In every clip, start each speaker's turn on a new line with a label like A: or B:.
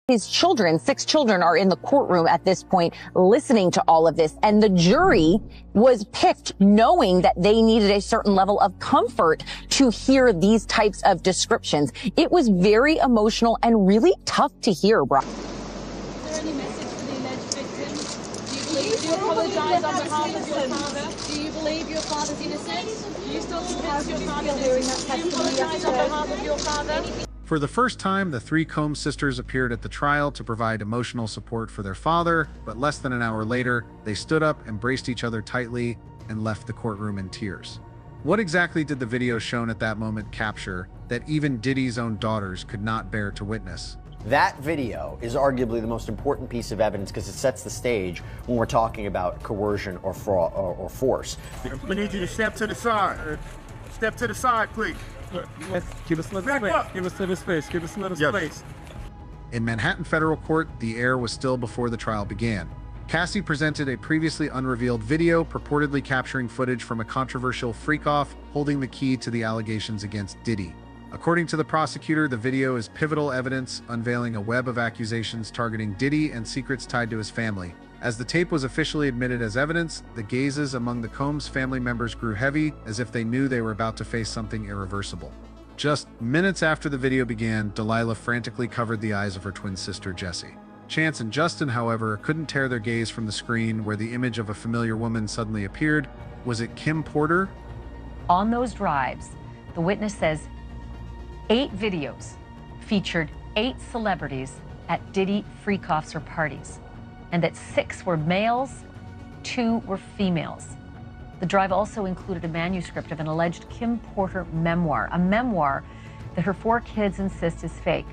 A: His children, 6 children, are in the courtroom at this point listening to all of this. And the jury was picked knowing that they needed a certain level of comfort to hear these types of descriptions. It was very emotional and really tough to hear, bro.
B: Is there any message for the alleged victims? Do you apologize on behalf of your father? Do you believe your father's innocent? Do you still support your father's innocence? Do you apologize on behalf of your father?
C: For the first time, the three Combs sisters appeared at the trial to provide emotional support for their father, but less than an hour later, they stood up, embraced each other tightly, and left the courtroom in tears. What exactly did the video shown at that moment capture that even Diddy's own daughters could not bear to witness?
D: That video is arguably the most important piece of evidence because it sets the stage when we're talking about coercion or fraud or force.
E: We need you to step to the side. Step to the side, please.
F: Yes, give us a little space. Give us a little space. Give us a little space.
C: In Manhattan federal court, the air was still before the trial began. Cassie presented a previously unrevealed video purportedly capturing footage from a controversial freak-off holding the key to the allegations against Diddy. According to the prosecutor, the video is pivotal evidence unveiling a web of accusations targeting Diddy and secrets tied to his family. As the tape was officially admitted as evidence, the gazes among the Combs family members grew heavy, as if they knew they were about to face something irreversible. Just minutes after the video began, Delilah frantically covered the eyes of her twin sister, Jessie. Chance and Justin, however, couldn't tear their gaze from the screen where the image of a familiar woman suddenly appeared. Was it Kim Porter?
G: On those drives, the witness says 8 videos featured 8 celebrities at Diddy freak-offs or parties, and that 6 were males, 2 were females. The drive also included a manuscript of an alleged Kim Porter memoir, a memoir that her 4 kids insist is fake.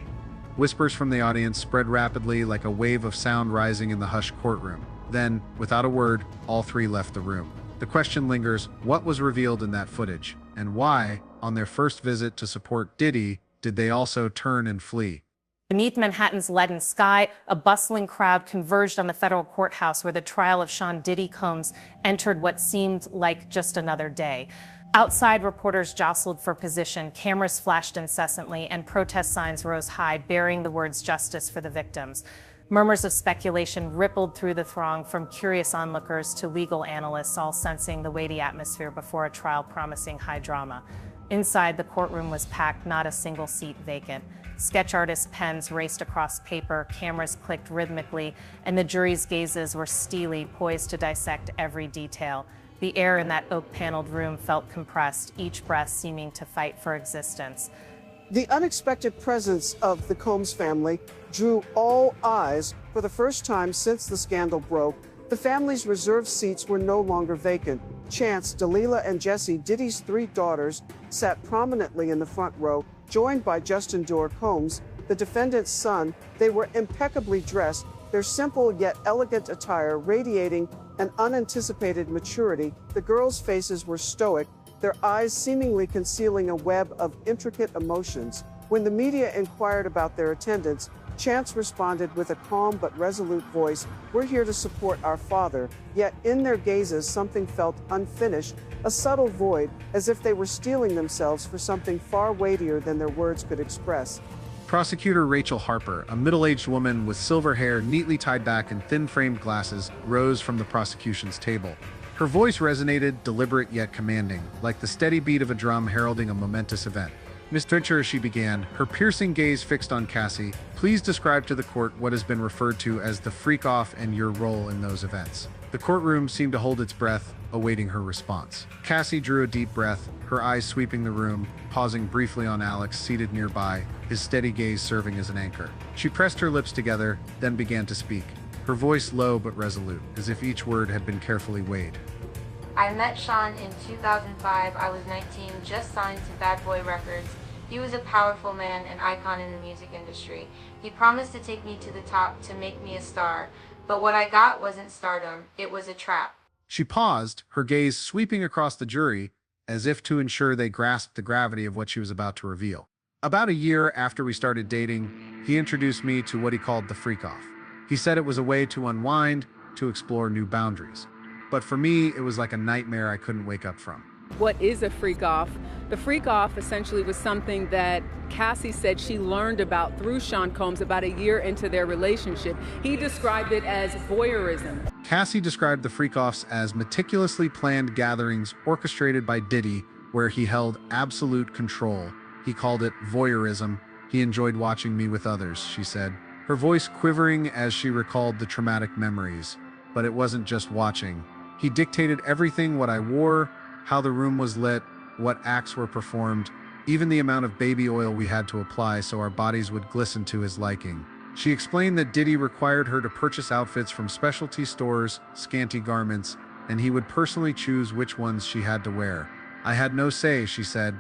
C: Whispers from the audience spread rapidly like a wave of sound rising in the hushed courtroom. Then, without a word, all 3 left the room. The question lingers, what was revealed in that footage? And why, on their first visit to support Diddy, did they also turn and flee?
H: Beneath Manhattan's leaden sky, a bustling crowd converged on the federal courthouse where the trial of Sean Diddy Combs entered what seemed like just another day. Outside, reporters jostled for position, cameras flashed incessantly, and protest signs rose high, bearing the words "Justice for the victims." Murmurs of speculation rippled through the throng, from curious onlookers to legal analysts, all sensing the weighty atmosphere before a trial promising high drama. Inside, the courtroom was packed, not a single seat vacant. Sketch artists' pens raced across paper, cameras clicked rhythmically, and the jury's gazes were steely, poised to dissect every detail. The air in that oak-paneled room felt compressed, each breath seeming to fight for existence.
I: The unexpected presence of the Combs family drew all eyes. For the first time since the scandal broke, the family's reserved seats were no longer vacant. Chance, Delilah, and Jessie, Diddy's 3 daughters, sat prominently in the front row, joined by Justin Combs, the defendant's son. They were impeccably dressed, their simple yet elegant attire radiating an unanticipated maturity. The girls' faces were stoic, their eyes seemingly concealing a web of intricate emotions. When the media inquired about their attendance, Chance responded with a calm but resolute voice, "We're here to support our father." Yet in their gazes something felt unfinished, a subtle void, as if they were steeling themselves for something far weightier than their words could express.
C: Prosecutor Rachel Harper, a middle-aged woman with silver hair neatly tied back and thin-framed glasses, rose from the prosecution's table. Her voice resonated, deliberate yet commanding, like the steady beat of a drum heralding a momentous event. Ms. Fincher, she began, her piercing gaze fixed on Cassie. Please describe to the court what has been referred to as the freak-off and your role in those events. The courtroom seemed to hold its breath, awaiting her response. Cassie drew a deep breath, her eyes sweeping the room, pausing briefly on Alex, seated nearby, his steady gaze serving as an anchor. She pressed her lips together, then began to speak, her voice low but resolute, as if each word had been carefully weighed.
J: I met Sean in 2005. I was 19, just signed to Bad Boy Records. He was a powerful man, an icon in the music industry. He promised to take me to the top, to make me a star. But what I got wasn't stardom, it was a trap.
C: She paused, her gaze sweeping across the jury, as if to ensure they grasped the gravity of what she was about to reveal. About a year after we started dating, he introduced me to what he called the freak-off. He said it was a way to unwind, to explore new boundaries. But for me, it was like a nightmare I couldn't wake up from.
K: What is a freak off? The freak off essentially was something that Cassie said she learned about through Sean Combs about a year into their relationship. He described it as voyeurism.
C: Cassie described the freak-offs as meticulously planned gatherings orchestrated by Diddy, where he held absolute control. He called it voyeurism. He enjoyed watching me with others, she said, her voice quivering as she recalled the traumatic memories. But it wasn't just watching. He dictated everything: what I wore, how the room was lit, what acts were performed, even the amount of baby oil we had to apply so our bodies would glisten to his liking. She explained that Diddy required her to purchase outfits from specialty stores, scanty garments, and he would personally choose which ones she had to wear. I had no say, she said,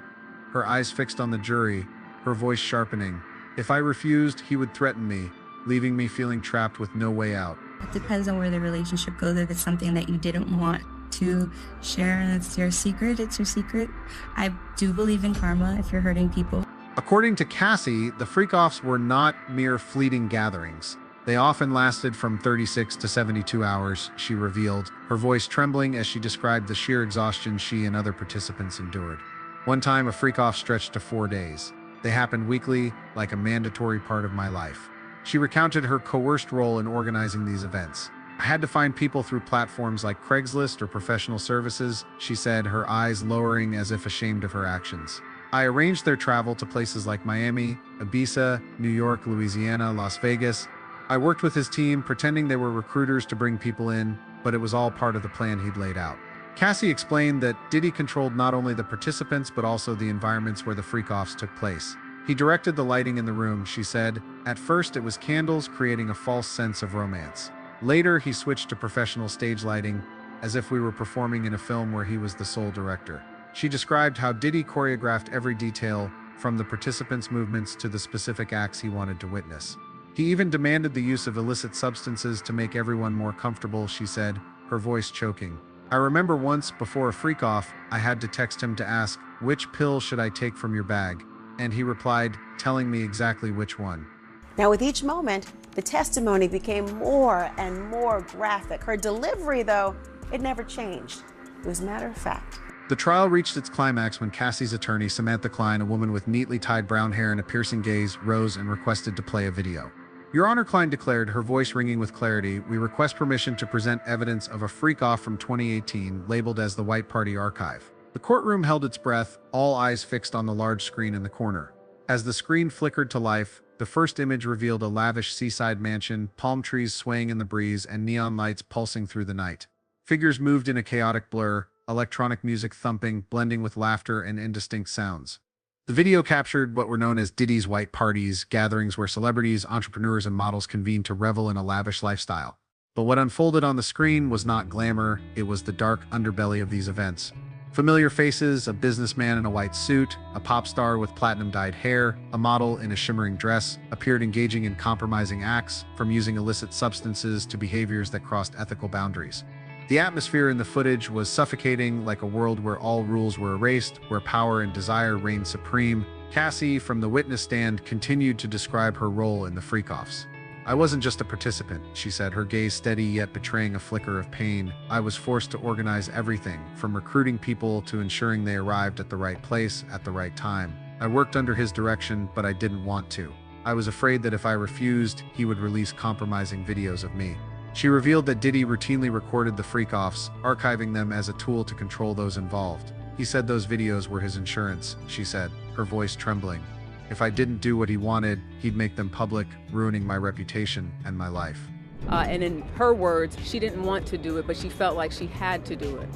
C: her eyes fixed on the jury, her voice sharpening. If I refused, he would threaten me, leaving me feeling trapped with no way out.
L: It depends on where the relationship goes. If it's something that you didn't want to share and it's your secret, it's your secret. I do believe in karma if you're hurting people.
C: According to Cassie, the freak-offs were not mere fleeting gatherings. They often lasted from 36 to 72 hours, she revealed, her voice trembling as she described the sheer exhaustion she and other participants endured. One time, a freak-off stretched to 4 days. They happened weekly, like a mandatory part of my life. She recounted her coerced role in organizing these events. I had to find people through platforms like Craigslist or professional services, she said, her eyes lowering as if ashamed of her actions. I arranged their travel to places like Miami, Ibiza, New York, Louisiana, Las Vegas. I worked with his team, pretending they were recruiters to bring people in, but it was all part of the plan he'd laid out. Cassie explained that Diddy controlled not only the participants but also the environments where the freak-offs took place. He directed the lighting in the room, she said. At first, it was candles, creating a false sense of romance. Later, he switched to professional stage lighting, as if we were performing in a film where he was the sole director. She described how Diddy choreographed every detail, from the participants' movements to the specific acts he wanted to witness. He even demanded the use of illicit substances to make everyone more comfortable, she said, her voice choking. I remember once, before a freak-off, I had to text him to ask, "Which pill should I take from your bag?" And he replied, telling me exactly which one.
M: Now, with each moment, the testimony became more and more graphic. Her delivery, though, it never changed. It was matter of fact.
C: The trial reached its climax when Cassie's attorney, Samantha Klein, a woman with neatly tied brown hair and a piercing gaze, rose and requested to play a video. Your Honor, Klein declared, her voice ringing with clarity, we request permission to present evidence of a freak-off from 2018 labeled as the White Party Archive. The courtroom held its breath, all eyes fixed on the large screen in the corner. As the screen flickered to life, the first image revealed a lavish seaside mansion, palm trees swaying in the breeze, and neon lights pulsing through the night. Figures moved in a chaotic blur, electronic music thumping, blending with laughter and indistinct sounds. The video captured what were known as Diddy's white parties, gatherings where celebrities, entrepreneurs, and models convened to revel in a lavish lifestyle. But what unfolded on the screen was not glamour, it was the dark underbelly of these events. Familiar faces, a businessman in a white suit, a pop star with platinum-dyed hair, a model in a shimmering dress, appeared engaging in compromising acts, from using illicit substances to behaviors that crossed ethical boundaries. The atmosphere in the footage was suffocating, like a world where all rules were erased, where power and desire reigned supreme. Cassie, from the witness stand, continued to describe her role in the freak-offs. I wasn't just a participant, she said, her gaze steady yet betraying a flicker of pain. I was forced to organize everything, from recruiting people to ensuring they arrived at the right place at the right time. I worked under his direction, but I didn't want to. I was afraid that if I refused, he would release compromising videos of me. She revealed that Diddy routinely recorded the freak-offs, archiving them as a tool to control those involved. He said those videos were his insurance, she said, her voice trembling. If I didn't do what he wanted, he'd make them public, ruining my reputation and my life.
K: And in her words, she didn't want to do it, but she felt like she had to do it.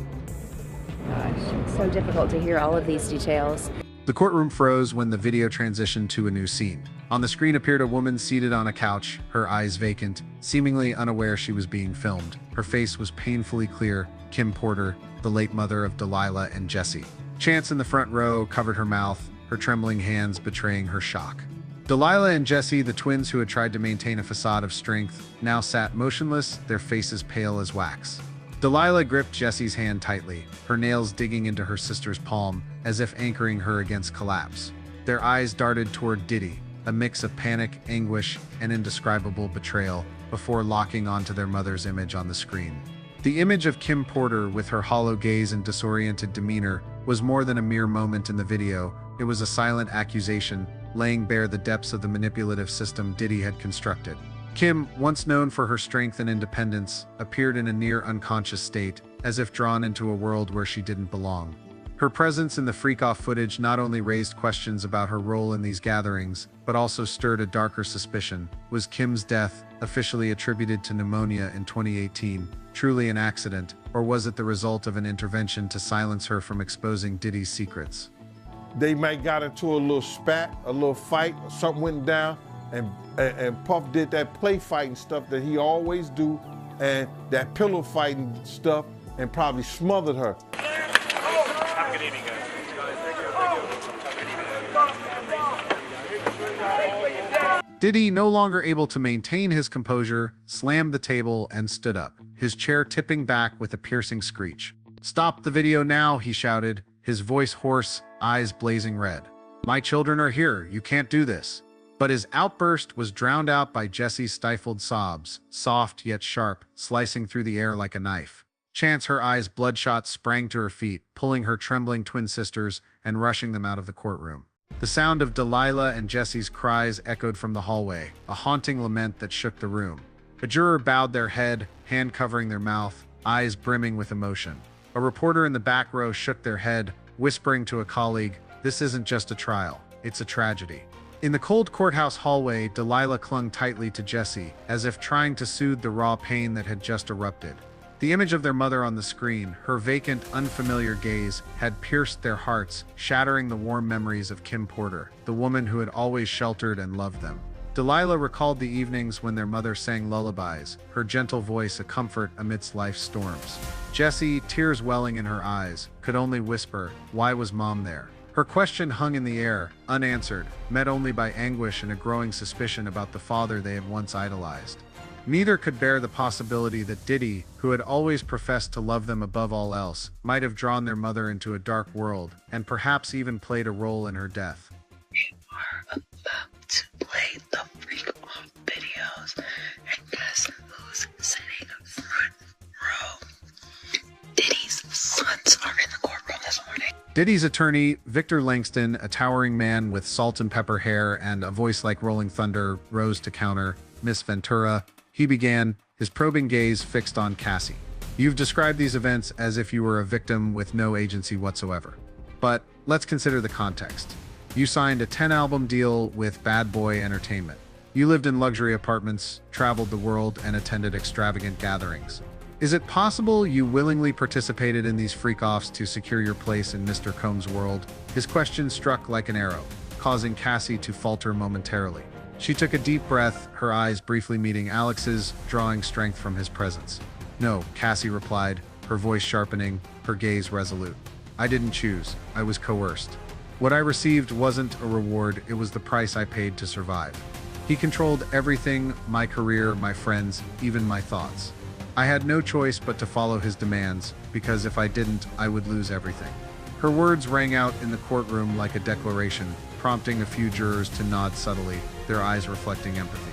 N: Gosh, it's so difficult to hear all of these details.
C: The courtroom froze when the video transitioned to a new scene. On the screen appeared a woman seated on a couch, her eyes vacant, seemingly unaware she was being filmed. Her face was painfully clear, Kim Porter, the late mother of Delilah and Jesse. Chance in the front row covered her mouth, her trembling hands betraying her shock. Delilah and Jesse, the twins who had tried to maintain a facade of strength, now sat motionless, their faces pale as wax. Delilah gripped Jesse's hand tightly, her nails digging into her sister's palm, as if anchoring her against collapse. Their eyes darted toward Diddy, a mix of panic, anguish, and indescribable betrayal, before locking onto their mother's image on the screen. The image of Kim Porter with her hollow gaze and disoriented demeanor was more than a mere moment in the video. It was a silent accusation, laying bare the depths of the manipulative system Diddy had constructed. Kim, once known for her strength and independence, appeared in a near unconscious state, as if drawn into a world where she didn't belong. Her presence in the freak-off footage not only raised questions about her role in these gatherings, but also stirred a darker suspicion. Was Kim's death, officially attributed to pneumonia in 2018, truly an accident, or was it the result of an intervention to silence her from exposing Diddy's secrets?
E: They might got into a little spat, a little fight, or something went down, and Puff did that play fighting stuff that he always do, and that pillow fighting stuff, and probably smothered her.
O: Have a good evening, guys.
C: Diddy, no longer able to maintain his composure, slammed the table and stood up, his chair tipping back with a piercing screech. "Stop the video now," he shouted, his voice hoarse, eyes blazing red. "My children are here, you can't do this." But his outburst was drowned out by Jessie's stifled sobs, soft yet sharp, slicing through the air like a knife. Chance, her eyes bloodshot, sprang to her feet, pulling her trembling twin sisters and rushing them out of the courtroom. The sound of Delilah and Jessie's cries echoed from the hallway, a haunting lament that shook the room. A juror bowed their head, hand covering their mouth, eyes brimming with emotion. A reporter in the back row shook their head, whispering to a colleague, "This isn't just a trial, it's a tragedy." In the cold courthouse hallway, Delilah clung tightly to Jessie, as if trying to soothe the raw pain that had just erupted. The image of their mother on the screen, her vacant, unfamiliar gaze, had pierced their hearts, shattering the warm memories of Kim Porter, the woman who had always sheltered and loved them. Delilah recalled the evenings when their mother sang lullabies, her gentle voice a comfort amidst life's storms. Jessie, tears welling in her eyes, could only whisper, "Why was Mom there?" Her question hung in the air, unanswered, met only by anguish and a growing suspicion about the father they had once idolized. Neither could bear the possibility that Diddy, who had always professed to love them above all else, might have drawn their mother into a dark world, and perhaps even played a role in her death.
P: We are about to play the freak-off videos, and guess who's sitting front row? Diddy's sons are in the courtroom this morning.
C: Diddy's attorney, Victor Langston, a towering man with salt and pepper hair and a voice like rolling thunder, rose to counter Miss Ventura. He began, his probing gaze fixed on Cassie. "You've described these events as if you were a victim with no agency whatsoever. But let's consider the context. You signed a 10-album deal with Bad Boy Entertainment. You lived in luxury apartments, traveled the world, and attended extravagant gatherings. Is it possible you willingly participated in these freak-offs to secure your place in Mr. Combs' world?" His question struck like an arrow, causing Cassie to falter momentarily. She took a deep breath, her eyes briefly meeting Alex's, drawing strength from his presence. "No," Cassie replied, her voice sharpening, her gaze resolute. "I didn't choose. I was coerced. What I received wasn't a reward, it was the price I paid to survive. He controlled everything, my career, my friends, even my thoughts. I had no choice but to follow his demands, because if I didn't, I would lose everything." Her words rang out in the courtroom like a declaration, prompting a few jurors to nod subtly, their eyes reflecting empathy.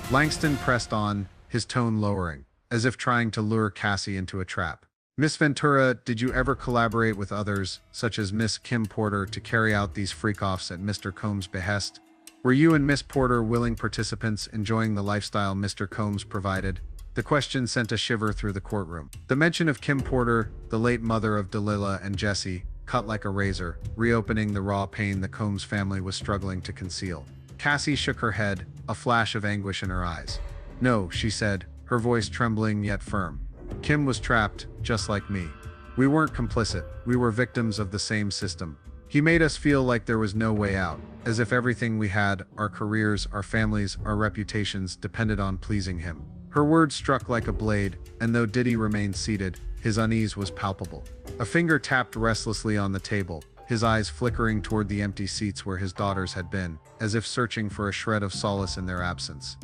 C: Langston pressed on, his tone lowering, as if trying to lure Cassie into a trap. "Miss Ventura, did you ever collaborate with others, such as Miss Kim Porter, to carry out these freak-offs at Mr. Combs' behest? Were you and Miss Porter willing participants enjoying the lifestyle Mr. Combs provided?" The question sent a shiver through the courtroom. The mention of Kim Porter, the late mother of Delilah and Jessie, cut like a razor, reopening the raw pain the Combs family was struggling to conceal. Cassie shook her head, a flash of anguish in her eyes. "No," she said, her voice trembling yet firm. "Kim was trapped, just like me. We weren't complicit, we were victims of the same system. He made us feel like there was no way out, as if everything we had, our careers, our families, our reputations, depended on pleasing him." Her words struck like a blade, and though Diddy remained seated, his unease was palpable. A finger tapped restlessly on the table, his eyes flickering toward the empty seats where his daughters had been, as if searching for a shred of solace in their absence.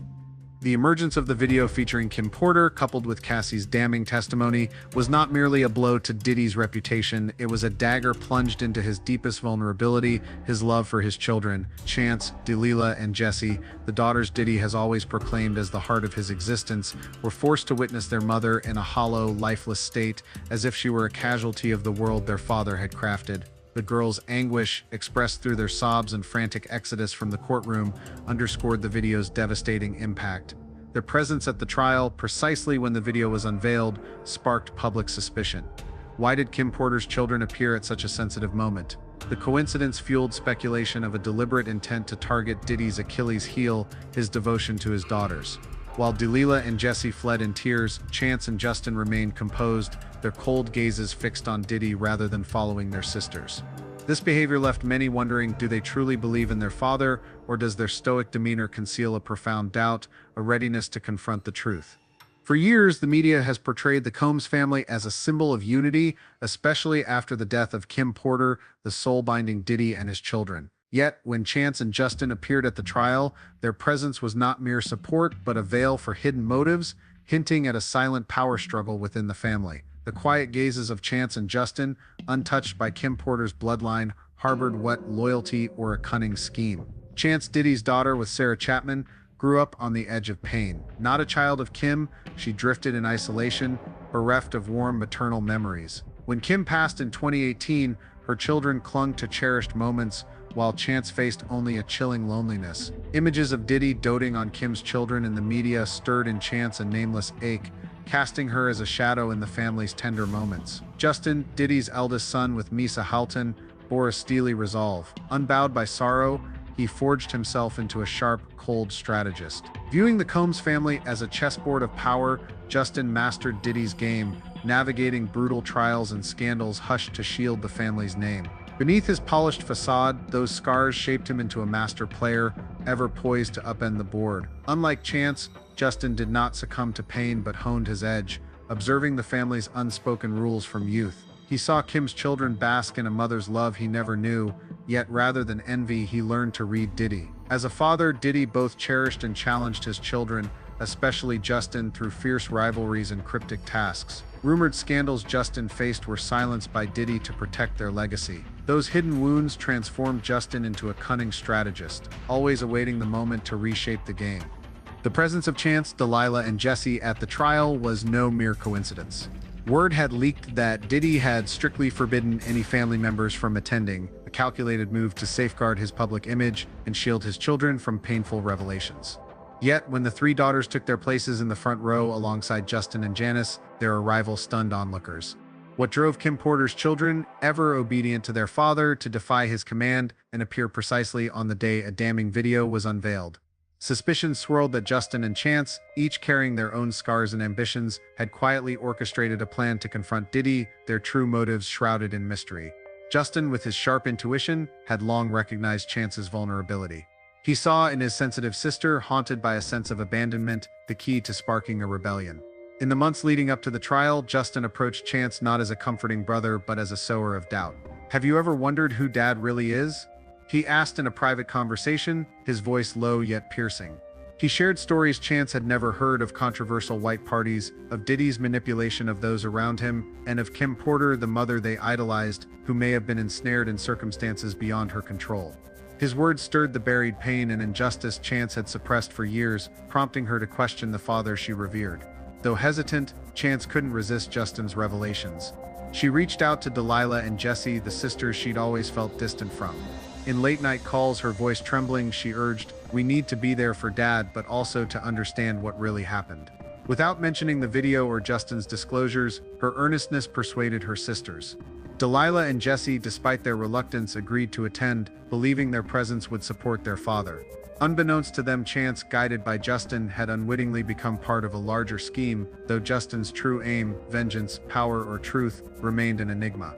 C: The emergence of the video featuring Kim Porter, coupled with Cassie's damning testimony, was not merely a blow to Diddy's reputation, it was a dagger plunged into his deepest vulnerability, his love for his children, Chance, Delilah, and Jessie, the daughters Diddy has always proclaimed as the heart of his existence, were forced to witness their mother in a hollow, lifeless state, as if she were a casualty of the world their father had crafted. The girls' anguish, expressed through their sobs and frantic exodus from the courtroom, underscored the video's devastating impact. Their presence at the trial, precisely when the video was unveiled, sparked public suspicion. Why did Kim Porter's children appear at such a sensitive moment? The coincidence fueled speculation of a deliberate intent to target Diddy's Achilles heel, his devotion to his daughters. While Delilah and Jessie fled in tears, Chance and Justin remained composed, their cold gazes fixed on Diddy rather than following their sisters. This behavior left many wondering, do they truly believe in their father, or does their stoic demeanor conceal a profound doubt, a readiness to confront the truth? For years, the media has portrayed the Combs family as a symbol of unity, especially after the death of Kim Porter, the soul-binding Diddy and his children. Yet, when Chance and Justin appeared at the trial, their presence was not mere support, but a veil for hidden motives, hinting at a silent power struggle within the family. The quiet gazes of Chance and Justin, untouched by Kim Porter's bloodline, harbored what loyalty or a cunning scheme. Chance, Diddy's daughter with Sarah Chapman, grew up on the edge of pain. Not a child of Kim, she drifted in isolation, bereft of warm maternal memories. When Kim passed in 2018, her children clung to cherished moments, while Chance faced only a chilling loneliness. Images of Diddy doting on Kim's children in the media stirred in Chance a nameless ache, casting her as a shadow in the family's tender moments. Justin, Diddy's eldest son with Misa Halton, bore a steely resolve. Unbowed by sorrow, he forged himself into a sharp, cold strategist. Viewing the Combs family as a chessboard of power, Justin mastered Diddy's game, navigating brutal trials and scandals hushed to shield the family's name. Beneath his polished facade, those scars shaped him into a master player, ever poised to upend the board. Unlike Chance, Justin did not succumb to pain but honed his edge, observing the family's unspoken rules from youth. He saw Kim's children bask in a mother's love he never knew, yet rather than envy, he learned to read Diddy. As a father, Diddy both cherished and challenged his children, especially Justin, through fierce rivalries and cryptic tasks. Rumored scandals Justin faced were silenced by Diddy to protect their legacy. Those hidden wounds transformed Justin into a cunning strategist, always awaiting the moment to reshape the game. The presence of Chance, Delilah, and Jessie at the trial was no mere coincidence. Word had leaked that Diddy had strictly forbidden any family members from attending, a calculated move to safeguard his public image and shield his children from painful revelations. Yet, when the three daughters took their places in the front row alongside Justin and Janice, their arrival stunned onlookers. What drove Kim Porter's children, ever obedient to their father, to defy his command and appear precisely on the day a damning video was unveiled? Suspicions swirled that Justin and Chance, each carrying their own scars and ambitions, had quietly orchestrated a plan to confront Diddy, their true motives shrouded in mystery. Justin, with his sharp intuition, had long recognized Chance's vulnerability. He saw in his sensitive sister, haunted by a sense of abandonment, the key to sparking a rebellion. In the months leading up to the trial, Justin approached Chance not as a comforting brother, but as a sower of doubt. "Have you ever wondered who Dad really is?" he asked in a private conversation, his voice low yet piercing. He shared stories Chance had never heard of controversial white parties, of Diddy's manipulation of those around him, and of Kim Porter, the mother they idolized, who may have been ensnared in circumstances beyond her control. His words stirred the buried pain and injustice Chance had suppressed for years, prompting her to question the father she revered. Though hesitant, Chance couldn't resist Justin's revelations. She reached out to Delilah and Jessie, the sisters she'd always felt distant from. In late-night calls, her voice trembling, she urged, "We need to be there for Dad, but also to understand what really happened." Without mentioning the video or Justin's disclosures, her earnestness persuaded her sisters. Delilah and Jessie, despite their reluctance, agreed to attend, believing their presence would support their father. Unbeknownst to them, Chance, guided by Justin, had unwittingly become part of a larger scheme, though Justin's true aim, vengeance, power, or truth, remained an enigma.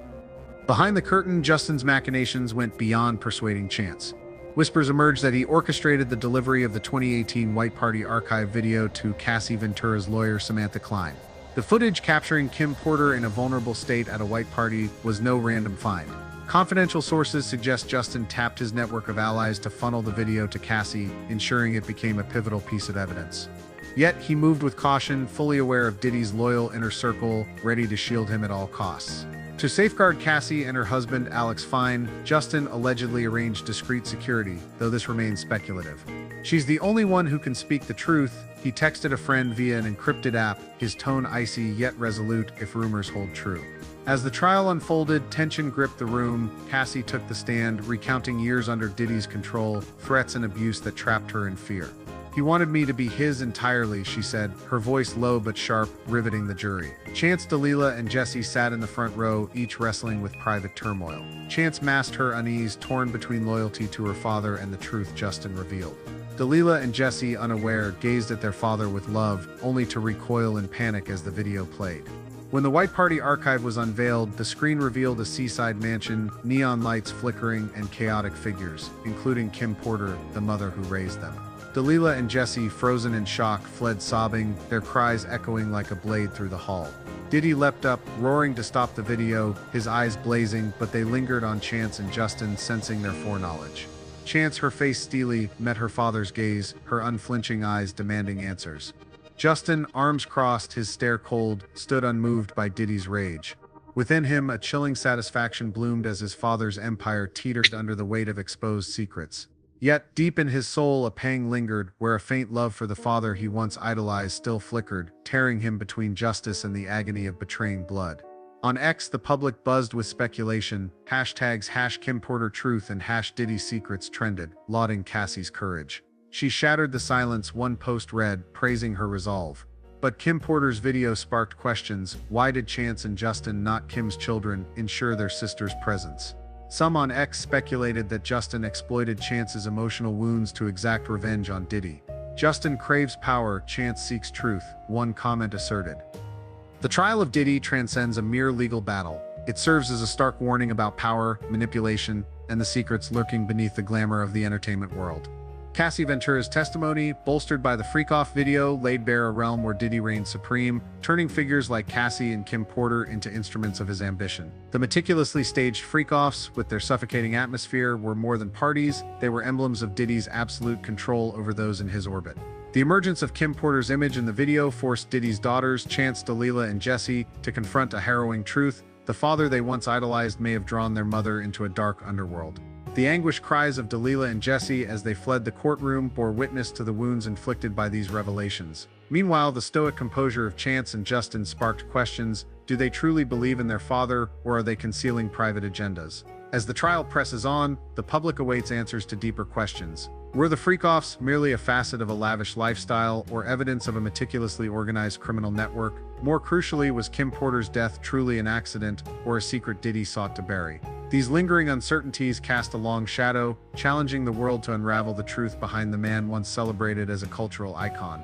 C: Behind the curtain, Justin's machinations went beyond persuading Chance. Whispers emerged that he orchestrated the delivery of the 2018 White Party archive video to Cassie Ventura's lawyer, Samantha Klein. The footage capturing Kim Porter in a vulnerable state at a white party was no random find. Confidential sources suggest Justin tapped his network of allies to funnel the video to Cassie, ensuring it became a pivotal piece of evidence. Yet he moved with caution, fully aware of Diddy's loyal inner circle, ready to shield him at all costs. To safeguard Cassie and her husband, Alex Fine, Justin allegedly arranged discreet security, though this remains speculative. "She's the only one who can speak the truth," he texted a friend via an encrypted app, his tone icy yet resolute if rumors hold true. As the trial unfolded, tension gripped the room. Cassie took the stand, recounting years under Diddy's control, threats and abuse that trapped her in fear. "He wanted me to be his entirely," she said, her voice low but sharp, riveting the jury. Chance, Delilah, and Jesse sat in the front row, each wrestling with private turmoil. Chance masked her unease, torn between loyalty to her father and the truth Justin revealed. Delilah and Jesse, unaware, gazed at their father with love, only to recoil in panic as the video played. When the White Party archive was unveiled, the screen revealed a seaside mansion, neon lights flickering, and chaotic figures, including Kim Porter, the mother who raised them. Delilah and Jesse, frozen in shock, fled sobbing, their cries echoing like a blade through the hall. Diddy leapt up, roaring to stop the video, his eyes blazing, but they lingered on Chance and Justin, sensing their foreknowledge. Chance, her face steely, met her father's gaze, her unflinching eyes demanding answers. Justin, arms crossed, his stare cold, stood unmoved by Diddy's rage. Within him, a chilling satisfaction bloomed as his father's empire teetered under the weight of exposed secrets. Yet, deep in his soul, a pang lingered, where a faint love for the father he once idolized still flickered, tearing him between justice and the agony of betraying blood. On X, the public buzzed with speculation. Hashtags #KimPorterTruth and #DiddySecrets trended, lauding Cassie's courage. She shattered the silence, one post read, praising her resolve. But Kim Porter's video sparked questions. Why did Chance and Justin, not Kim's children, ensure their sister's presence? Some on X speculated that Justin exploited Chance's emotional wounds to exact revenge on Diddy. "Justin craves power, Chance seeks truth," one comment asserted. The trial of Diddy transcends a mere legal battle. It serves as a stark warning about power, manipulation, and the secrets lurking beneath the glamour of the entertainment world. Cassie Ventura's testimony, bolstered by the Freak-Off video, laid bare a realm where Diddy reigned supreme, turning figures like Cassie and Kim Porter into instruments of his ambition. The meticulously staged Freak-Offs, with their suffocating atmosphere, were more than parties, they were emblems of Diddy's absolute control over those in his orbit. The emergence of Kim Porter's image in the video forced Diddy's daughters, Chance, Delilah, and Jesse, to confront a harrowing truth. The father they once idolized may have drawn their mother into a dark underworld. The anguished cries of Delilah and Jesse as they fled the courtroom bore witness to the wounds inflicted by these revelations. Meanwhile, the stoic composure of Chance and Justin sparked questions. Do they truly believe in their father, or are they concealing private agendas? As the trial presses on, the public awaits answers to deeper questions. Were the Freak-Offs merely a facet of a lavish lifestyle, or evidence of a meticulously organized criminal network? More crucially, was Kim Porter's death truly an accident, or a secret Diddy sought to bury? These lingering uncertainties cast a long shadow, challenging the world to unravel the truth behind the man once celebrated as a cultural icon.